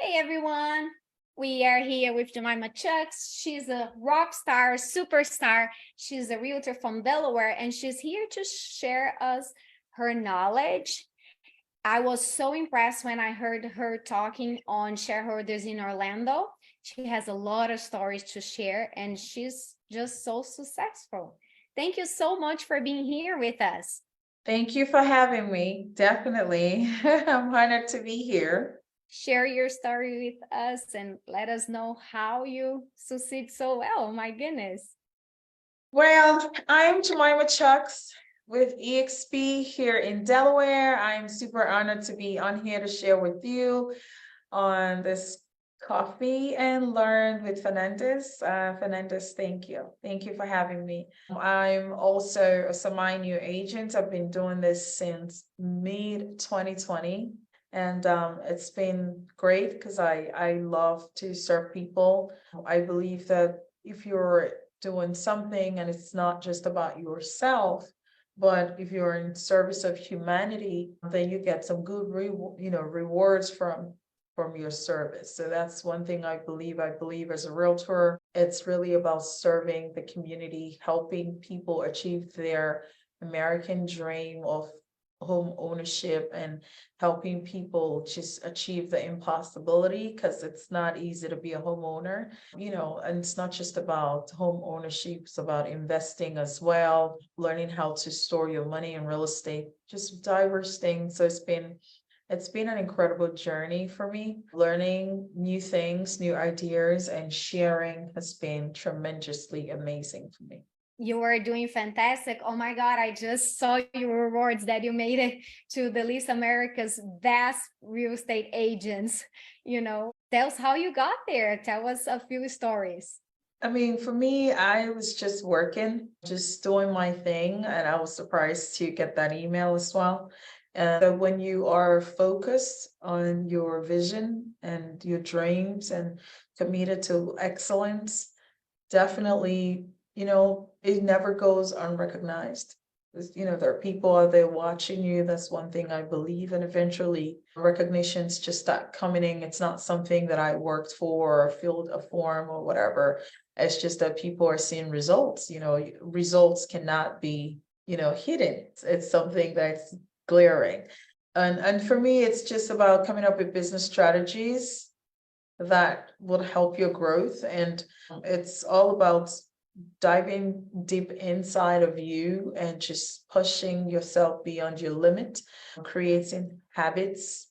Hey everyone, we are here with Jemima Chucks. She's a rock star, superstar. She's a realtor from Delaware, and she's here to share us her knowledge. I was so impressed when I heard her talking on Shareholders in Orlando. She has a lot of stories to share, and she's just so successful. Thank you so much for being here with us. Thank you for having me. Definitely. I'm honored to be here. Share your story with us and let us know how you succeed so well. Oh my goodness. Well, I'm Jemima Chucks with EXP here in Delaware. I'm super honored to be on here to share with you on this Coffee and Learn with Fernandes. Fernandes, thank you. Thank you for having me. I'm also a semi-new agent. I've been doing this since mid 2020. And it's been great because I love to serve people. I believe that if you're doing something and it's not just about yourself, but if you're in service of humanity, then you get some good rewards from your service. So that's one thing I believe. I believe as a realtor, it's really about serving the community, helping people achieve their American dream of home ownership and helping people just achieve the impossibility, because it's not easy to be a homeowner, and it's not just about home ownership, it's about investing as well, learning how to store your money in real estate, just diverse things. So it's been an incredible journey for me. Learning new things, new ideas, and sharing has been tremendously amazing for me. You are doing fantastic. Oh my God, I just saw your awards that you made it to the list America's best real estate agents. Tell us how you got there. Tell us a few stories. I mean, for me, I was just working, just doing my thing, and I was surprised to get that email as well. And so when you are focused on your vision and your dreams and committed to excellence, definitely, it never goes unrecognized. There are people out there watching you. That's one thing I believe. And eventually recognitions just start coming in. It's not something that I worked for or filled a form or whatever. It's just that people are seeing results. Results cannot be, hidden. It's something that's glaring. And for me, it's just about coming up with business strategies that will help your growth. And it's all about diving deep inside of you and just pushing yourself beyond your limit, creating habits.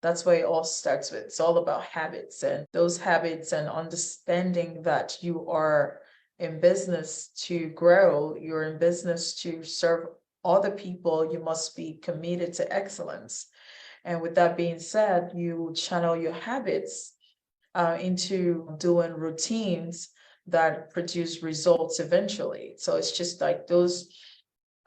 That's where it all starts with. It's all about habits, and those habits and understanding that you are in business to grow, you're in business to serve other people, you must be committed to excellence. And with that being said, you channel your habits into doing routines that produce results eventually. So it's just like those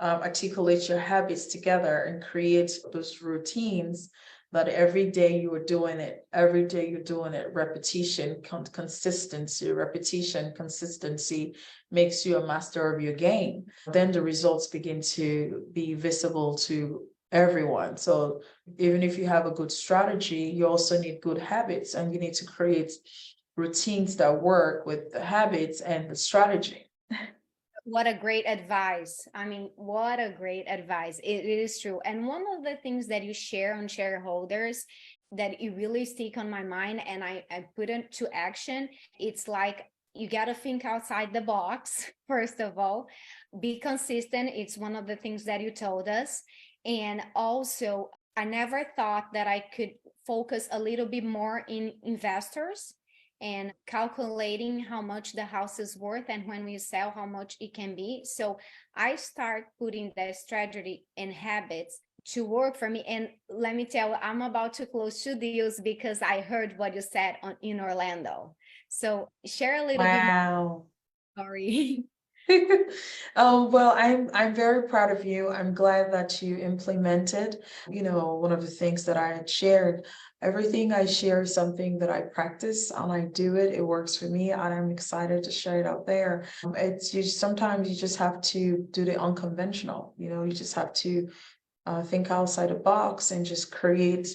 articulate your habits together and create those routines that every day you are doing it, every day you're doing it, repetition, consistency makes you a master of your game. Then the results begin to be visible to everyone. So even if you have a good strategy, you also need good habits, and you need to create routines that work with the habits and the strategy. What a great advice. I mean, what a great advice. It is true. And one of the things that you share on shareholders that it really stick on my mind and I put into action, it's like you got to think outside the box, first of all. Be consistent. It's one of the things that you told us. And also, I never thought that I could focus a little bit more in investors and calculating how much the house is worth, and when we sell, how much it can be. So I start putting the strategy and habits to work for me. And let me tell you, I'm about to close 2 deals because I heard what you said in Orlando. So share a little bit more. Wow. Sorry. Oh, well, I'm very proud of you. I'm glad that you implemented, one of the things that I had shared. Everything I share is something that I practice and I do it. It works for me, and I'm excited to share it out there. Sometimes you just have to do the unconventional. You just have to think outside the box and just create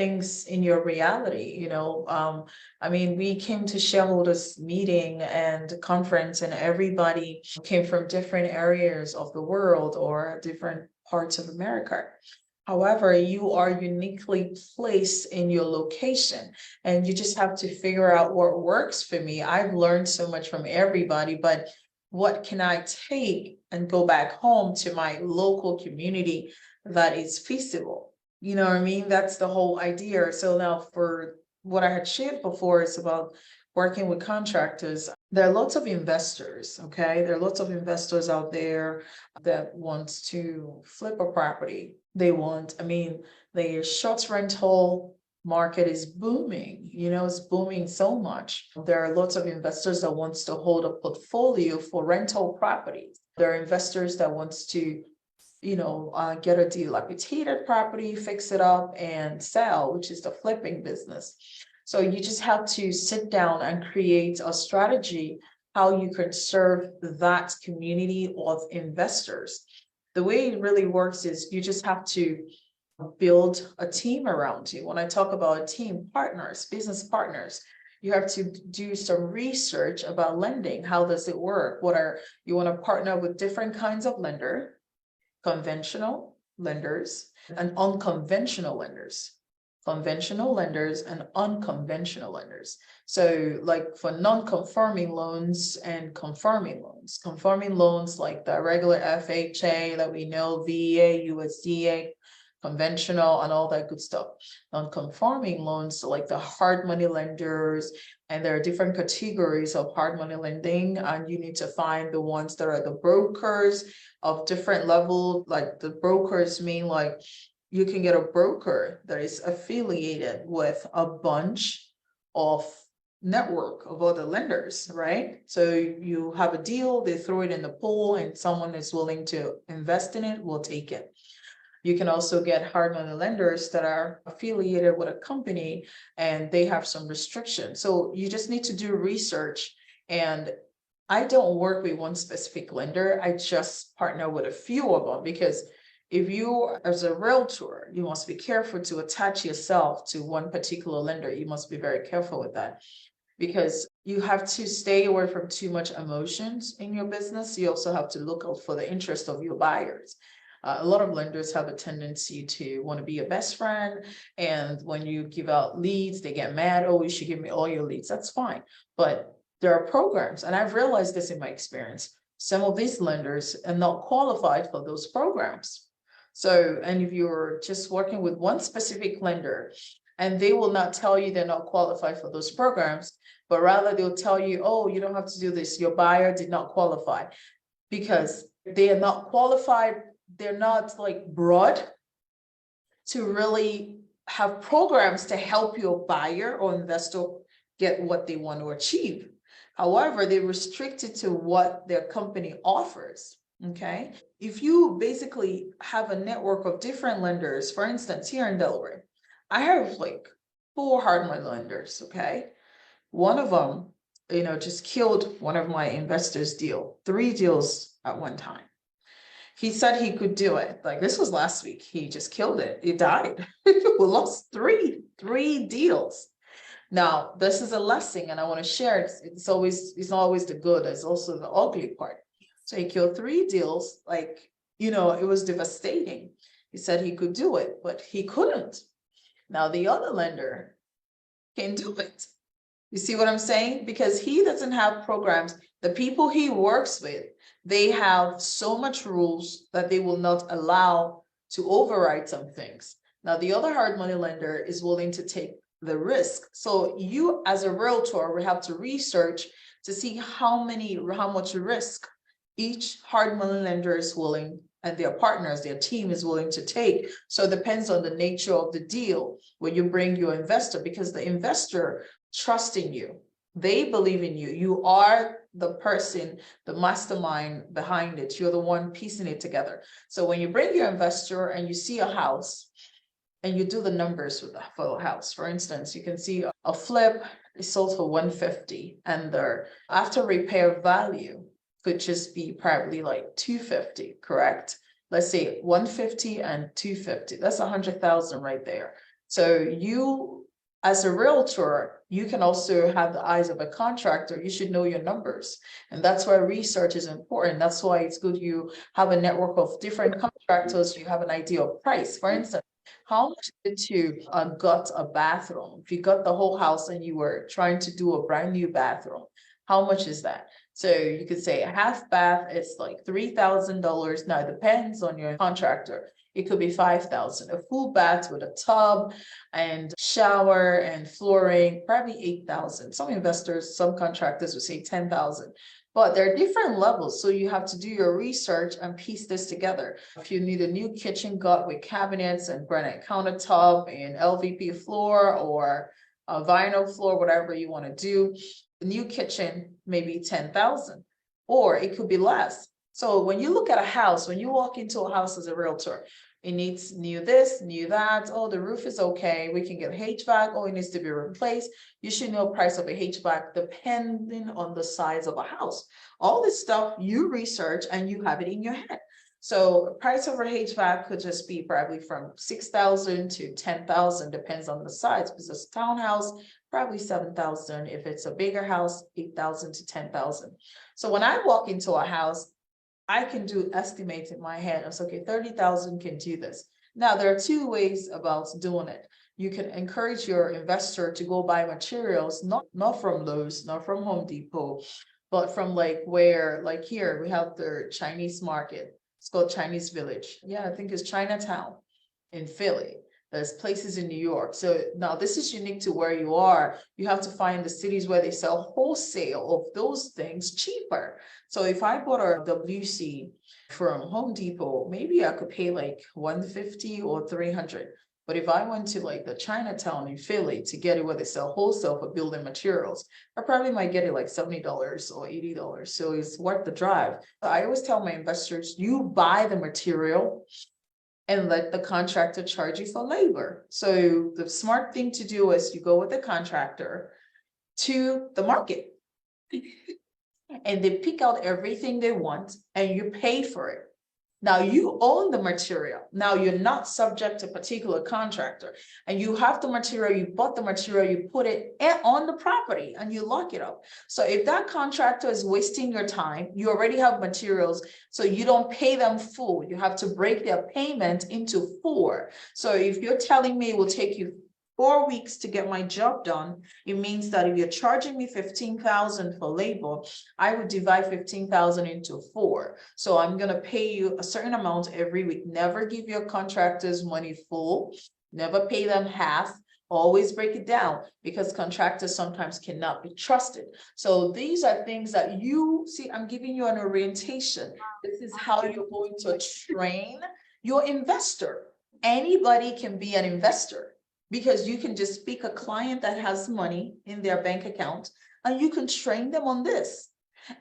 things in your reality, I mean, we came to shareholders meeting and conference, and everybody came from different areas of the world or different parts of America. However, you are uniquely placed in your location, and you just have to figure out what works for me. I've learned so much from everybody, but what can I take and go back home to my local community that is feasible? You know what I mean? That's the whole idea. So now for what I had shared before is about working with contractors. There are lots of investors, okay? There are lots of investors out there that want to flip a property. The short rental market is booming, it's booming so much. There are lots of investors that wants to hold a portfolio for rental properties. There are investors that wants to get a dilapidated property, fix it up and sell, which is the flipping business. So you just have to sit down and create a strategy how you can serve that community of investors. The way it really works is you just have to build a team around you. When I talk about a team, partners, business partners, you have to do some research about lending. How does it work? You want to partner with different kinds of lender, conventional lenders and unconventional lenders, conventional lenders and unconventional lenders. So like for non-conforming loans and conforming loans like the regular FHA that we know, VA, USDA, conventional and all that good stuff. Non-conforming loans like the hard money lenders, and there are different categories of hard money lending, and you need to find the ones that are the brokers of different level. Like the brokers mean like you can get a broker that is affiliated with a bunch of network of other lenders, right? So you have a deal, they throw it in the pool, and someone is willing to invest in it, will take it. You can also get hard money lenders that are affiliated with a company and they have some restrictions. So you just need to do research. And I don't work with one specific lender. I just partner with a few of them, because if you, as a realtor, you must be careful to attach yourself to one particular lender. You must be very careful with that, because you have to stay away from too much emotions in your business. You also have to look out for the interest of your buyers. A lot of lenders have a tendency to want to be your best friend. And when you give out leads, they get mad. Oh, you should give me all your leads. That's fine. But there are programs, and I've realized this in my experience. Some of these lenders are not qualified for those programs. So, and if you're just working with one specific lender, and they will not tell you they're not qualified for those programs, but rather they'll tell you, oh, you don't have to do this. Your buyer did not qualify, because they are not qualified. They're not like broad to really have programs to help your buyer or investor get what they want to achieve. However, they restrict it to what their company offers. Okay. If you basically have a network of different lenders, for instance, here in Delaware, I have like 4 hard money lenders. Okay. One of them, just killed one of my investors' deal, 3 deals at one time. He said he could do it. Like this was last week. He just killed it. It died. We lost three deals. Now, this is a lesson, and I want to share it. It's not always the good, it's also the ugly part. So he killed 3 deals, like, it was devastating. He said he could do it, but he couldn't. Now the other lender can do it. You see what I'm saying? Because he doesn't have programs. The people he works with, they have so much rules that they will not allow to override some things. Now, the other hard money lender is willing to take the risk. So you as a realtor will have to research to see how much risk each hard money lender is willing, and their partners, their team is willing to take. So it depends on the nature of the deal when you bring your investor, because the investor trusts in you. They believe in you. You are the person, the mastermind behind it. You're the one piecing it together. So when you bring your investor and you see a house and you do the numbers for the house, for instance, you can see a flip is sold for 150, and the after repair value could just be probably like 250, correct? Let's say 150 and 250. That's 100,000 right there. So you, as a realtor, you can also have the eyes of a contractor. You should know your numbers. And that's why research is important. That's why it's good you have a network of different contractors. You have an idea of price. For instance, how much is it to gut a bathroom? If you got the whole house and you were trying to do a brand new bathroom, how much is that? So you could say a half bath is like $3,000. Now it depends on your contractor. It could be 5,000. A full bath with a tub and shower and flooring, probably 8,000. Some investors, some contractors would say 10,000. But there are different levels, so you have to do your research and piece this together. If you need a new kitchen gut with cabinets and granite countertop and LVP floor or a vinyl floor, whatever you want to do, the new kitchen maybe 10,000, or it could be less. So when you look at a house, when you walk into a house as a realtor, it needs new this, new that. Oh, the roof is okay. We can get HVAC. Oh, it needs to be replaced. You should know price of a HVAC depending on the size of a house. All this stuff you research and you have it in your head. So price of a HVAC could just be probably from 6,000 to 10,000, depends on the size. If it's a townhouse, probably 7,000. If it's a bigger house, 8,000 to 10,000. So when I walk into a house, I can do estimates in my head. I was okay, 30,000 can do this. Now, there are two ways about doing it. You can encourage your investor to go buy materials, not from Lowe's, not from Home Depot, but from like where, like here, we have the Chinese market. It's called Chinese Village. Yeah, I think it's Chinatown in Philly. There's places in New York. So now this is unique to where you are. You have to find the cities where they sell wholesale of those things cheaper. So if I bought a WC from Home Depot, maybe I could pay like 150 or 300. But if I went to like the Chinatown in Philly to get it where they sell wholesale for building materials, I probably might get it like $70 or $80. So it's worth the drive. I always tell my investors, you buy the material and let the contractor charge you for labor. So the smart thing to do is you go with the contractor to the market and they pick out everything they want and you pay for it. Now you own the material. Now you're not subject to a particular contractor and you have the material, you bought the material, you put it on the property and you lock it up. So if that contractor is wasting your time, you already have materials, so you don't pay them full. You have to break their payment into 4. So if you're telling me it will take you 4 weeks to get my job done, it means that if you're charging me 15,000 for labor, I would divide 15,000 into 4. So I'm going to pay you a certain amount every week. Never give your contractors money full. Never pay them half. Always break it down because contractors sometimes cannot be trusted. So these are things that you see. I'm giving you an orientation. This is how you're going to train your investor. Anybody can be an investor, because you can just pick a client that has money in their bank account and you can train them on this.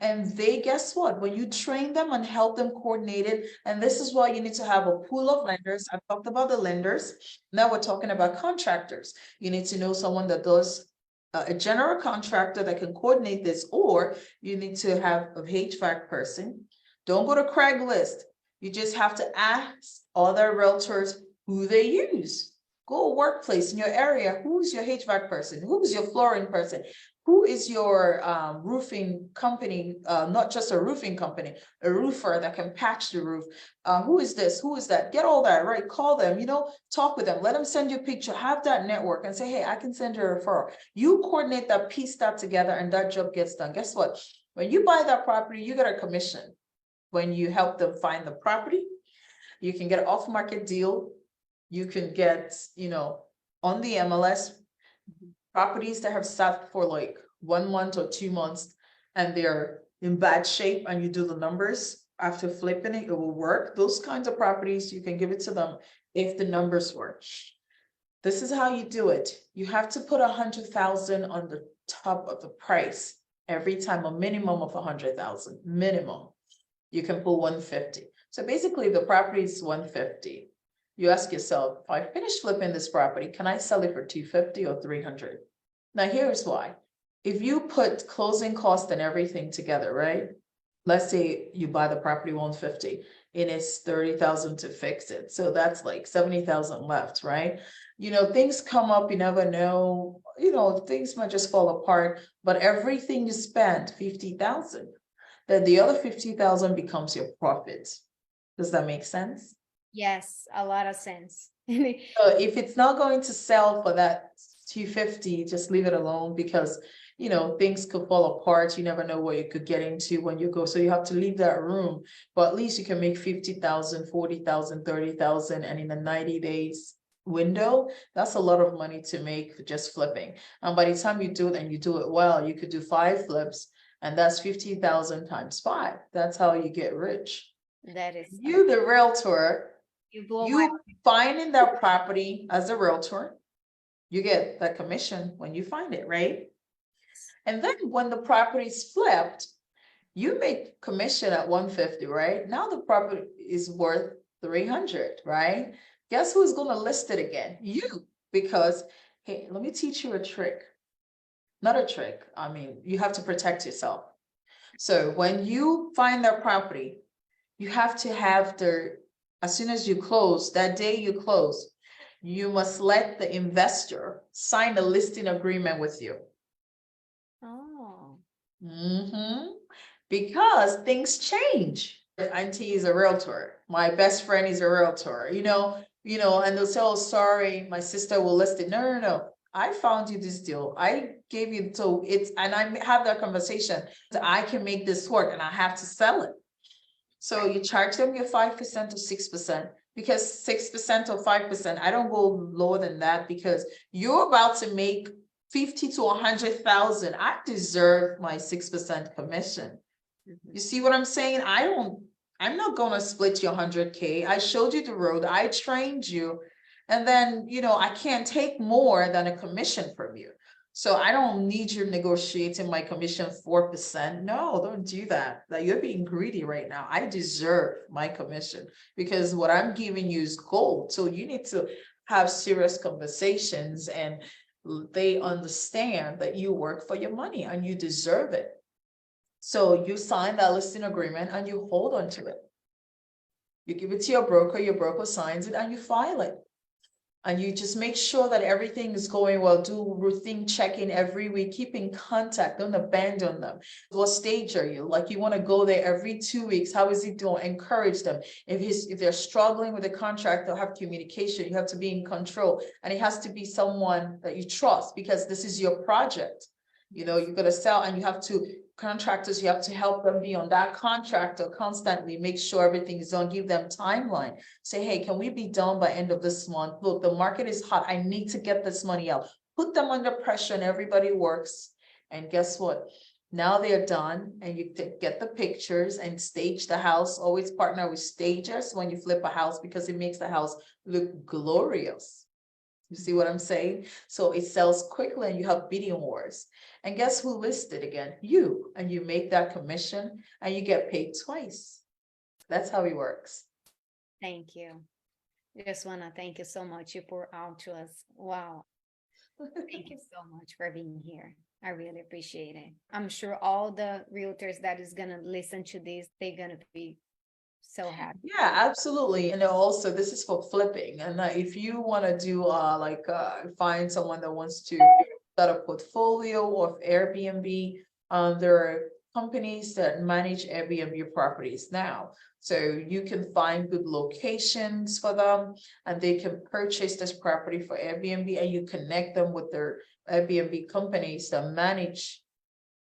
And they, guess what? When you train them and help them coordinate it, and this is why you need to have a pool of lenders. I've talked about the lenders. Now we're talking about contractors. You need to know someone that does a general contractor that can coordinate this, or you need to have a HVAC person. Don't go to Craigslist. You just have to ask other realtors who they use. Go workplace in your area. Who's your HVAC person? Who's your flooring person? Who is your roofing company? Not just a roofing company, a roofer that can patch the roof. Who is this? Who is that? Get all that, right? Call them, talk with them. Let them send you a picture. Have that network and say, hey, I can send you a referral. You coordinate that, piece that together, and that job gets done. Guess what? When you buy that property, you get a commission. When you help them find the property, you can get an off-market deal. You can get, on the MLS, properties that have sat for like 1 month or 2 months and they're in bad shape and you do the numbers after flipping it, it will work. Those kinds of properties, you can give it to them if the numbers work. This is how you do it. You have to put 100,000 on the top of the price every time, a minimum of 100,000, minimum. You can pull 150. So basically the property is 150. You ask yourself, if I finish flipping this property, can I sell it for 250 or 300? Now, here's why. If you put closing costs and everything together, right? Let's say you buy the property 150 and it's 30,000 to fix it. So that's like 70,000 left, right? things come up, you never know, things might just fall apart, but everything you spend, 50,000, then the other 50,000 becomes your profit. Does that make sense? Yes, a lot of sense. So if it's not going to sell for that 250, just leave it alone, because things could fall apart. You never know what you could get into when you go. So you have to leave that room. But at least you can make 50,000, 40,000, 30,000, and in a 90 days window, that's a lot of money to make for just flipping. And by the time you do it and you do it well, you could do 5 flips, and that's 50,000 times 5. That's how you get rich. That is You, the realtor, you blow my you finding that property as a realtor, you get the commission when you find it, right? And then when the property is flipped, you make commission at 150, right? Now the property is worth 300, right? Guess who's going to list it again? You, because, hey, let me teach you a trick. Not a trick. I mean, you have to protect yourself. So when you find that property, you have to have as soon as you close, that day you close, you must let the investor sign a listing agreement with you. Oh. Because things change. Auntie is a realtor. My best friend is a realtor, and they'll say, oh, sorry, my sister will list it. No, no, no. I found you this deal. I gave you, and I have that conversation. I can make this work and I have to sell it. So you charge them your 5% or 6%, because 6% or 5%, I don't go lower than that, because you're about to make 50 to 100,000. I deserve my 6% commission. You see what I'm saying? I'm not gonna split your 100K. I showed you the road, I trained you, and then I can't take more than a commission from you. So I don't need you negotiating my commission 4%. No, don't do that. Like, you're being greedy right now. I deserve my commission, because what I'm giving you is gold. So you need to have serious conversations, and they understand that you work for your money and you deserve it. So you sign that listing agreement and you hold on to it. You give it to your broker signs it, and you file it. And you just make sure that everything is going well. Do routine check-in every week. Keep in contact. Don't abandon them. What stage are you? Like, you want to go there every 2 weeks. How is he doing? Encourage them. If they're struggling with the contract, they'll have communication. You have to be in control. And it has to be someone that you trust, because this is your project. You're going to sell, and you have to, contractors, you have to help them be on that contractor constantly, make sure everything is done, give them timeline. Say, hey, can we be done by end of this month? Look, the market is hot. I need to get this money out. Put them under pressure, and everybody works. And guess what? Now they're done, and you get the pictures and stage the house. Always partner with stagers when you flip a house, because it makes the house look glorious. You see what I'm saying? So it sells quickly, and you have bidding wars. And guess who listed again? You. And you make that commission, and you get paid twice. That's how it works. Thank you. Just want to thank you so much. You pour out to us. Wow. Thank you so much for being here. I really appreciate it. I'm sure all the realtors that is going to listen to this, they're going to be so happy. Yeah, absolutely. And also, this is for flipping. And if you want to do find someone that wants to start a portfolio of Airbnb, there are companies that manage Airbnb properties now. So you can find good locations for them, and they can purchase this property for Airbnb, and you connect them with their Airbnb companies that manage,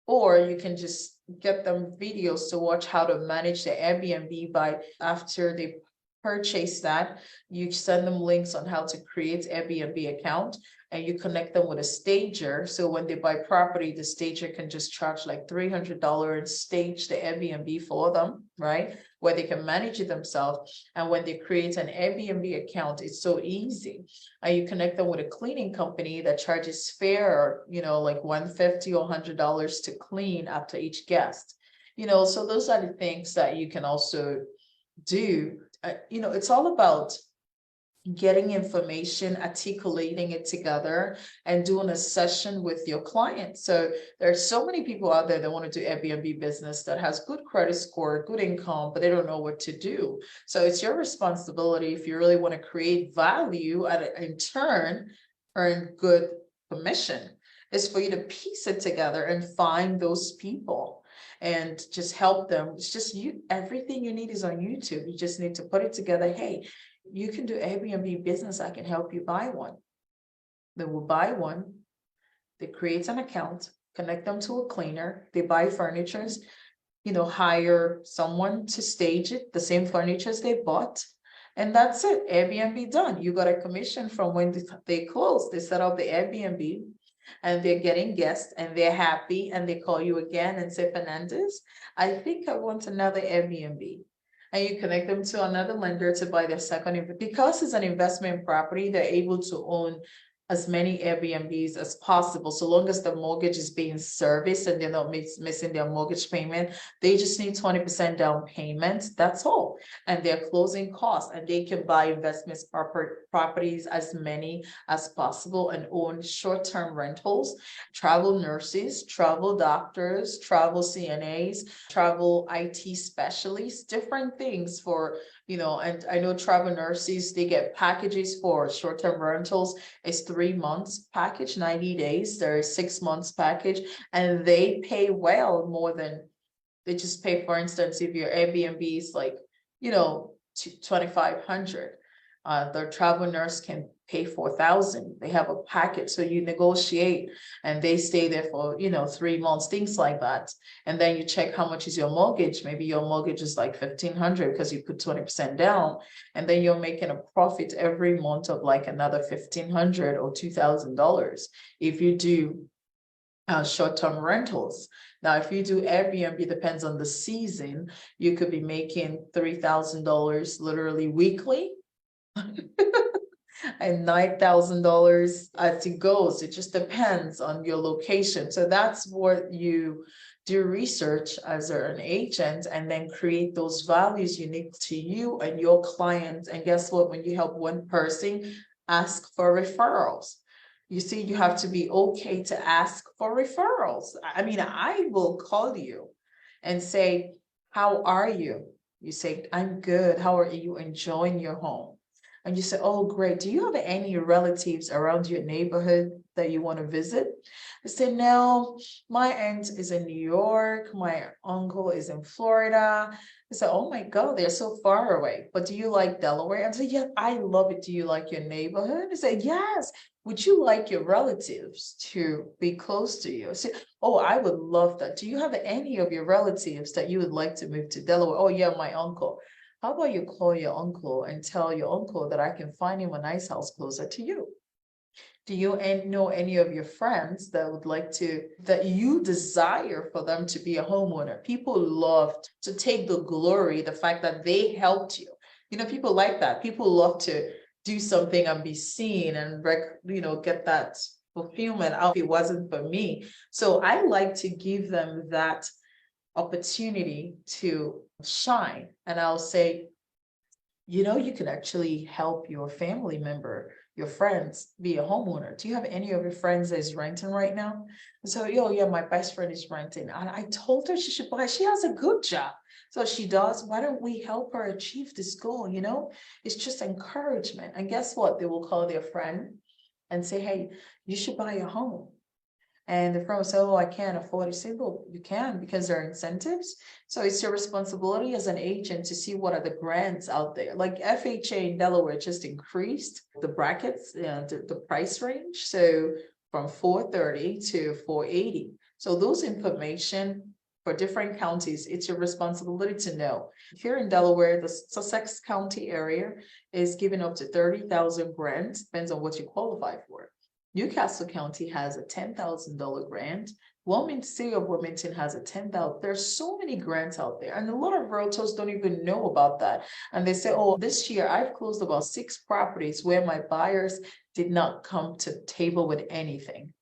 or you can just get them videos to watch how to manage the Airbnb. By after they purchase that, you send them links on how to create Airbnb account, and you connect them with a stager. So when they buy property, the stager can just charge like $300 and stage the Airbnb for them, right? Where they can manage it themselves. And when they create an Airbnb account, it's so easy. And you connect them with a cleaning company that charges fair, like $150 or $100 to clean after each guest. So those are the things that you can also do. It's all about getting information, articulating it together, and doing a session with your client. So there are so many people out there that want to do Airbnb business that has good credit score, good income, but they don't know what to do. So it's your responsibility, if you really want to create value and in turn earn good commission, is for you to piece it together and find those people and just help them. It's just you, everything you need is on YouTube. You just need to put it together. Hey, you can do Airbnb business. I can help you buy one. They will buy one. They create an account, connect them to a cleaner. They buy furnitures, hire someone to stage it, the same furnitures they bought. And that's it. Airbnb done. You got a commission from when they close. They set up the Airbnb and they're getting guests and they're happy and they call you again and say, Fernandez, I think I want another Airbnb. And you connect them to another lender to buy their second. Because it's an investment property, they're able to own as many Airbnbs as possible, so long as the mortgage is being serviced and they're not missing their mortgage payment. They just need 20% down payment. That's all. And their closing costs, and they can buy investment properties, as many as possible, and own short-term rentals, travel nurses, travel doctors, travel CNAs, travel IT specialists, different things for, and I know travel nurses, they get packages for short-term rentals. It's 3 months package, 90 days. There is 6 months package, and they pay well more than they just pay. For instance, if your Airbnb is like, 2,500, the travel nurse can pay 4,000. They have a package, so you negotiate, and they stay there for 3 months, things like that. And then you check how much is your mortgage. Maybe your mortgage is like 1,500 because you put 20% down, and then you're making a profit every month of like another 1,500 or $2,000 if you do short-term rentals. Now, if you do Airbnb, depends on the season, you could be making $3,000 literally weekly. And $9,000 as it goes. It just depends on your location. So that's what you do research as an agent, and then create those values unique to you and your clients. And guess what? When you help one person, ask for referrals. You see, you have to be okay to ask for referrals. I mean, I will call you and say, how are you? You say, I'm good. How are you enjoying your home? And you say, oh, great. Do you have any relatives around your neighborhood that you want to visit? I say, no, my aunt is in New York. My uncle is in Florida. I say, oh my God, they're so far away. But do you like Delaware? I say, yeah, I love it. Do you like your neighborhood? I say, yes. Would you like your relatives to be close to you? I say, oh, I would love that. Do you have any of your relatives that you would like to move to Delaware? Oh, yeah, my uncle. How about you call your uncle and tell your uncle that I can find him a nice house closer to you? Do you know any of your friends that would like to, that you desire for them to be a homeowner? People love to take the glory, the fact that they helped you. People like that. People love to do something and be seen and, get that fulfillment out. If it wasn't for me. So I like to give them that opportunity to shine. And I'll say, you can actually help your family member, your friends, be a homeowner. Do you have any of your friends that is renting right now? And so, yeah, my best friend is renting. And I told her she should buy, she has a good job. So she does. Why don't we help her achieve this goal? It's just encouragement. And guess what? They will call their friend and say, hey, you should buy a home. And the friend will say, oh, I can't afford it. Say, well, you can, because there are incentives. So it's your responsibility as an agent to see what are the grants out there. Like FHA in Delaware just increased the brackets, the price range. So from 430 to 480. So those information for different counties, it's your responsibility to know. Here in Delaware, the Sussex County area is giving up to 30,000 grants, depends on what you qualify for. Newcastle County has a $10,000 grant. City of Wilmington has a $10,000. There's so many grants out there, and a lot of realtors don't even know about that. And they say, oh, this year I've closed about 6 properties where my buyers did not come to table with anything.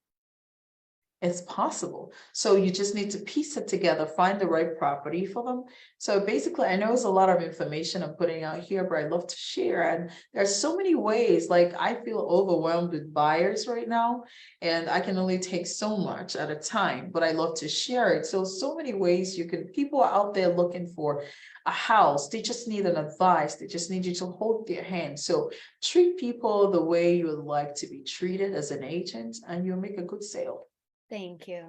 It's possible. So you just need to piece it together, find the right property for them. So basically, I know it's a lot of information I'm putting out here, but I'd love to share. And there's so many ways, like I feel overwhelmed with buyers right now, and I can only take so much at a time, but I love to share it. So many ways you can, people are out there looking for a house. They just need an advice. They just need you to hold their hand. So treat people the way you would like to be treated as an agent, and you'll make a good sale. Thank you.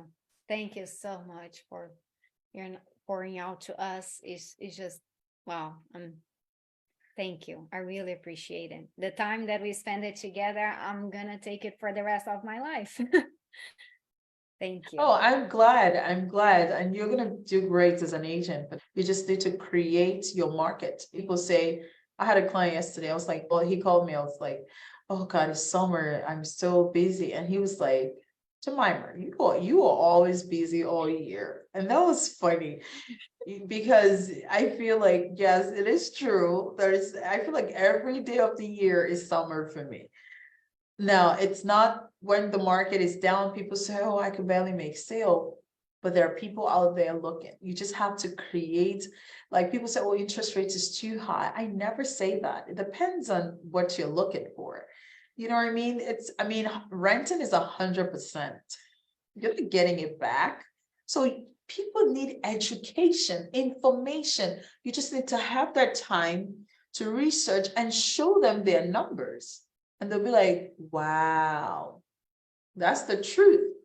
Thank you so much for your pouring out to us. Is just wow. Thank you. I really appreciate it. The time that we spend it together, I'm gonna take it for the rest of my life. Thank you. Oh, I'm glad. I'm glad. And you're going to do great as an agent, but you just need to create your market. People say, I had a client yesterday. I was like, well, he called me. I was like, oh God, it's summer. I'm so busy. And he was like, Jemima, you are always busy all year. And that was funny because I feel like, yes, it is true. I feel like every day of the year is summer for me. Now, it's not when the market is down, people say, oh, I can barely make sale. But there are people out there looking. You just have to create, like people say, oh, interest rates is too high. I never say that. It depends on what you're looking for. You know what I mean? Renting is 100%. You're not getting it back. So people need education, information. You just need to have that time to research and show them their numbers. And they'll be like, wow, that's the truth.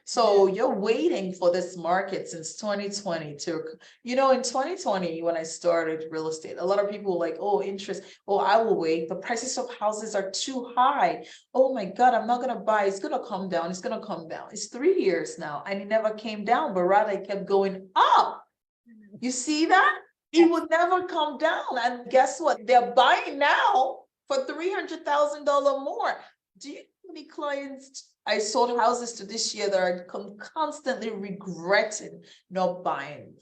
So you're waiting for this market since 2020 to, in 2020, when I started real estate, a lot of people were like, oh, interest, oh, I will wait. The prices of houses are too high. Oh my God, I'm not going to buy. It's going to come down. It's going to come down. It's 3 years now. And it never came down, but rather it kept going up. You see that? It would never come down. And guess what? They're buying now for $300,000 more. Do you know how many clients I sold houses to this year that are constantly regretting not buying?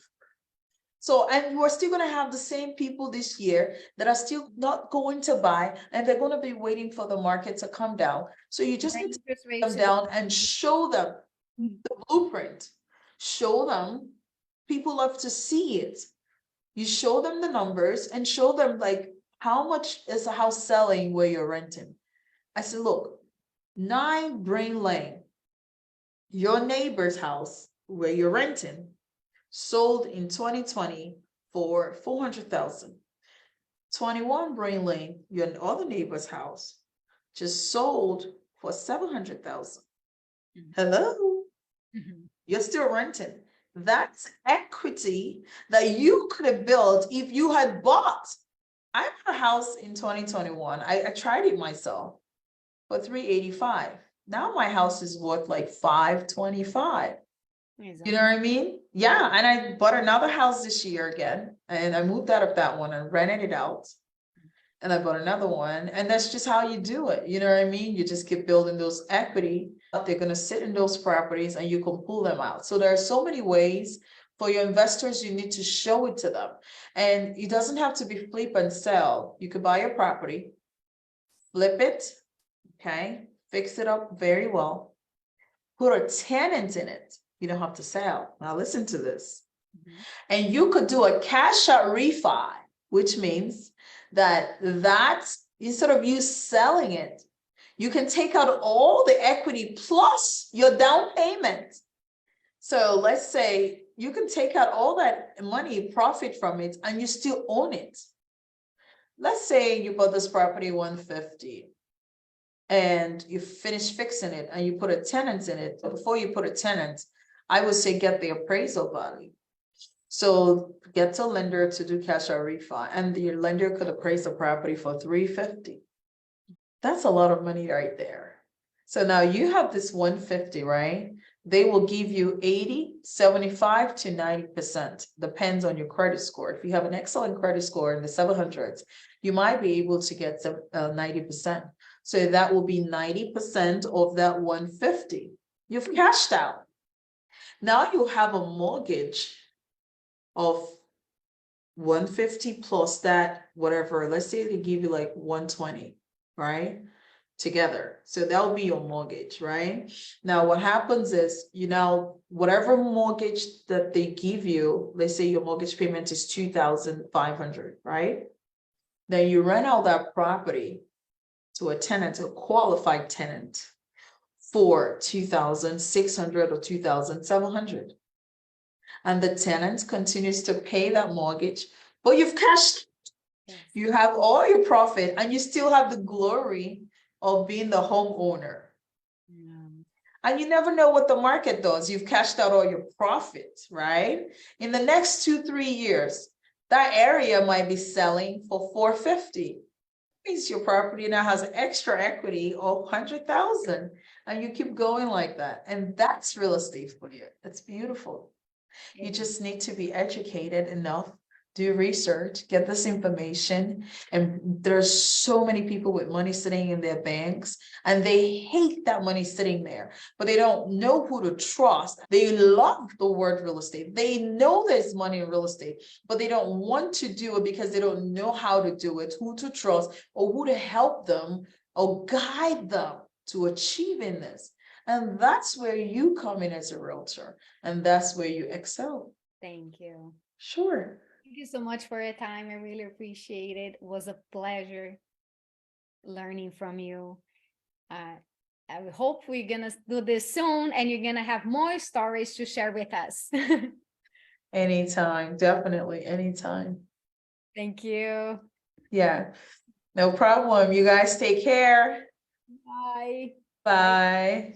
So, and we're still going to have the same people this year that are still not going to buy, and they're going to be waiting for the market to come down. So you just need to put them down and show them the blueprint. Show them. People love to see it. You show them the numbers and show them like how much is a house selling where you're renting. I said, look, 9 Brain Lane, your neighbor's house where you're renting, sold in 2020 for 400,000. 21 Brain Lane, your other neighbor's house, just sold for 700,000. Hello, you're still renting. That's equity that you could have built if you had bought. I bought a house in 2021. I tried it myself for 385. Now my house is worth like 525. You know what I mean? Yeah. And I bought another house this year again, and I moved out of that one and rented it out. And I bought another one. And that's just how you do it. You know what I mean? You just keep building those equity. They're going to sit in those properties and you can pull them out. So there are so many ways for your investors. You need to show it to them. And it doesn't have to be flip and sell. You could buy a property, flip it, okay, fix it up very well, put a tenant in it. You don't have to sell. Now listen to this. And you could do a cash out refi, which means that instead of you selling it, you can take out all the equity plus your down payment. So let's say you can take out all that money, profit from it, and you still own it. Let's say you bought this property 150 and you finish fixing it and you put a tenant in it. But before you put a tenant, I would say get the appraisal value. So get a lender to do cash out refi, and the lender could appraise the property for 350. That's a lot of money right there. So now you have this 150, right? They will give you 80, 75 to 90%, depends on your credit score. If you have an excellent credit score in the 700s, you might be able to get 90%. So that will be 90% of that 150. You've cashed out. Now you have a mortgage of 150 plus that, whatever. Let's say they give you like 120, right? together. So that'll be your mortgage, right? Now, what happens is, whatever mortgage that they give you, let's say your mortgage payment is 2,500, right? Then you rent out that property to a tenant, a qualified tenant, for 2,600 or 2,700. And the tenant continues to pay that mortgage, but you've cashed, you have all your profit, and you still have the glory of being the homeowner. And you never know what the market does. You've cashed out all your profit, right? In the next 2-3 years, that area might be selling for 450. Means your property now has extra equity of 100,000, and you keep going like that. And that's real estate for you. That's beautiful. You just need to be educated enough, do research, get this information. And there's so many people with money sitting in their banks, and they hate that money sitting there, but they don't know who to trust. They love the word real estate. They know there's money in real estate, but they don't want to do it because they don't know how to do it, who to trust, or who to help them or guide them to achieving this. And that's where you come in as a realtor, and that's where you excel. Thank you. Sure. Thank you so much for your time. I really appreciate it. It was a pleasure learning from you. I hope we're gonna do this soon, and you're gonna have more stories to share with us. Anytime, definitely, anytime. Thank you. Yeah, no problem. You guys take care. Bye. Bye.